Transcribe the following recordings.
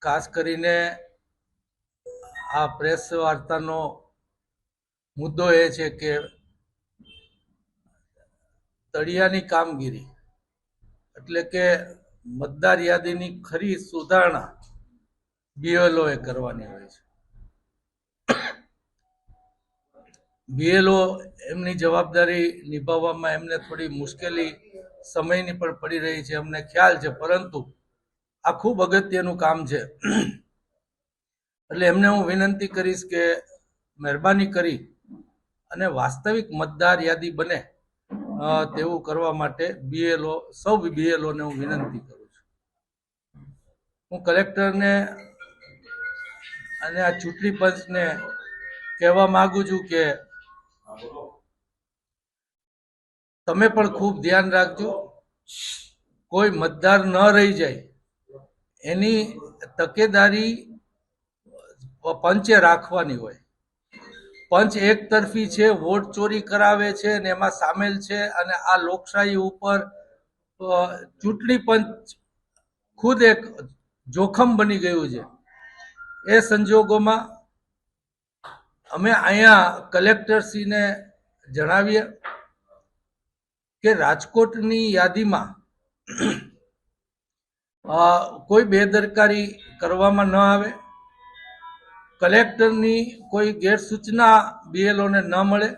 ખાસ કરીને આ પ્રેસ વાર્તાનો મુદ્દો એ છે કે તળિયાની કામગીરી એટલે કે મતદાર યાદીની ખરી સુધારણા BLO એ કરવાની હોય છે. BLO એમની જવાબદારી નિભાવવામાં એમને થોડી મુશ્કેલી સમયની પણ પડી રહી છે, અમને ખ્યાલ છે, પરંતુ આ ખૂબ અગત્યનું કામ છે. એટલે એમને હું વિનંતી કરીશ કે મહેરબાની કરી અને વાસ્તવિક મતદાર યાદી બને તેવું કરવા માટે સૌ BLOને હું વિનંતી કરું છું. હું કલેક્ટરને અને આ ચૂંટણી પંચને કહેવા માંગુ છું કે તમે પણ ખૂબ ધ્યાન રાખજો, કોઈ મતદાર ન રહી જાય એની તકેદારી પંચે રાખવાની હોય. પંચ એક તરફી છે, વોટ ચોરી કરાવે છે અને એમાં સામેલ છે, અને આ લોકશાહી ઉપર ચૂંટણી પંચ ખુદ એક જોખમ બની ગયું છે. એ સંજોગોમાં અમે અહીંયા કલેક્ટરશ્રીને જણાવીએ કે રાજકોટની યાદીમાં કોઈ બેદરકારી કરવામાં ન આવે, કલેક્ટરની કોઈ ગેરસૂચના BLOને ન મળે,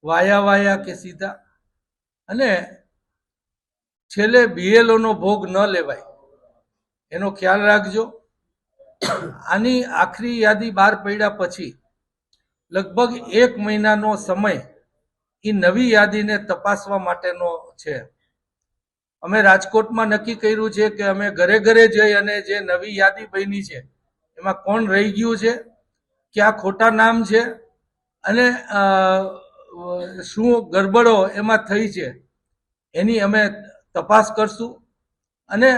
વાયા કે સીધા, અને છેલ્લે BLOનો ભોગ ન લેવાય એનો ખ્યાલ રાખજો. આની આખરી યાદી બહાર પડ્યા પછી લગભગ 1 મહિનાનો સમય એ નવી યાદીને તપાસવા માટેનો છે. અમે રાજકોટમાં નક્કી કર્યું છે કે અમે ઘરે ઘરે જઈ અને જે નવી યાદી બની છે એમાં કોણ રહી ગયું છે, ક્યાં ખોટા નામ છે અને શું ગરબડો એમાં થઈ છે એની અમે તપાસ કરશું. અને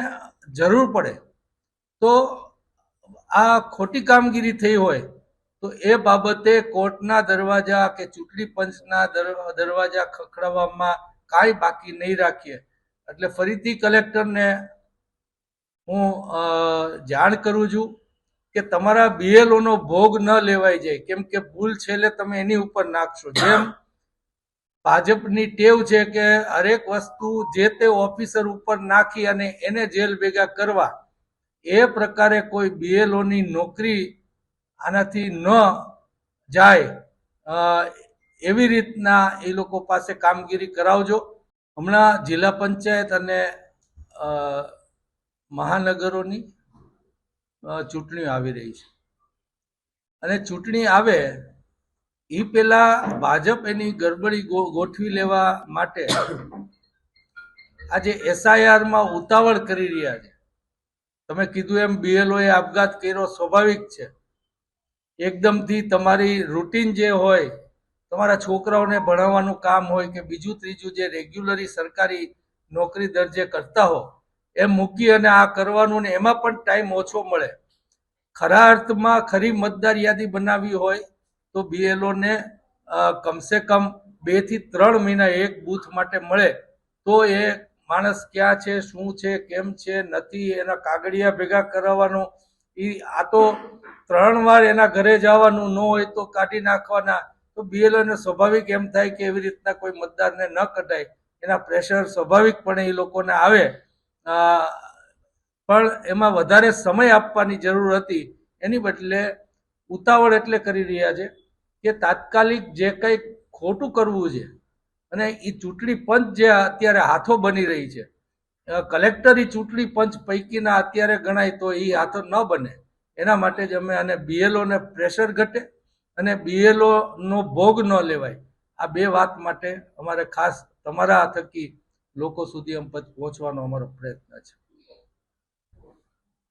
જરૂર પડે તો આ ખોટી કામગીરી થઈ હોય તો એ બાબતે કોર્ટના દરવાજા કે ચૂંટણી પંચના દરવાજા ખખડાવવામાં કાંઈ બાકી નહીં રાખીએ. એટલે ફરીથી કલેક્ટરને હું જાણ કરું છું કે તમારા BLOનો ભોગ ન લેવાઈ જાય, કેમ કે ભૂલ છેલ્લે તમે એની ઉપર નાખશો. જેમ ભાજપની ટેવ છે કે હરેક વસ્તુ જે તે ઓફિસર ઉપર નાખી અને એને જેલ ભેગા કરવા, એ પ્રકારે કોઈ BLOની નોકરી આનાથી ન જાય એવી રીતના એ લોકો પાસે કામગીરી કરાવજો. હમણાં જિલ્લા પંચાયત અને મહાનગરોની ચૂંટણીઓ આવી રહી છે, અને ચૂંટણી આવે એ પેલા ભાજપ એની ગડબડી ગોઠવી લેવા માટે આજે SIRમાં ઉતાવળ કરી રહ્યા છે. તમે કીધું એમ BLOએ આપઘાત કર્યો, સ્વાભાવિક છે. એકદમથી તમારી રૂટીન જે હોય, તમારા છોકરાઓને ભણાવવાનું કામ હોય કે બીજું ત્રીજું જે રેગ્યુલરી સરકારી નોકરી દરજે કરતા હો એમ મૂકી અને આ કરવાનું, ને એમાં પણ ટાઈમ ઓછો મળે. ખરા અર્થમાં ખરી મતદાર યાદી બનાવવી હોય તો BLOને કમસે કમ 2 થી 3 મહિના એક બૂથ માટે મળે તો એ માણસ ક્યાં છે, શું છે, કેમ છે, નથી, એના કાગળિયા ભેગા કરાવવાનું. આ તો 3 વાર એના ઘરે જવાનું, ન હોય તો કાઢી નાખવાના. તો BLOને સ્વાભાવિક એમ થાય કે એવી રીતના કોઈ મતદારને ન કઢાય, એના પ્રેશર સ્વાભાવિકપણે એ લોકોને આવે. પણ એમાં વધારે સમય આપવાની જરૂર હતી, એની બદલે ઉતાવળ એટલે કરી રહ્યા છે કે તાત્કાલિક જે કંઈ ખોટું કરવું છે, અને એ ચૂંટણી પંચ જે અત્યારે હાથો બની રહી છે, કલેક્ટર એ ચૂંટણી પંચ પૈકીના અત્યારે ગણાય તો એ હાથો ન બને, એના માટે જ અમે આને BLOને પ્રેશર ઘટે અને BLOનો ભોગ ન લેવાય, આ 2 વાત માટે અમારે ખાસ તમારા થકી લોકો સુધી પહોંચવાનો અમારો પ્રયત્ન છે.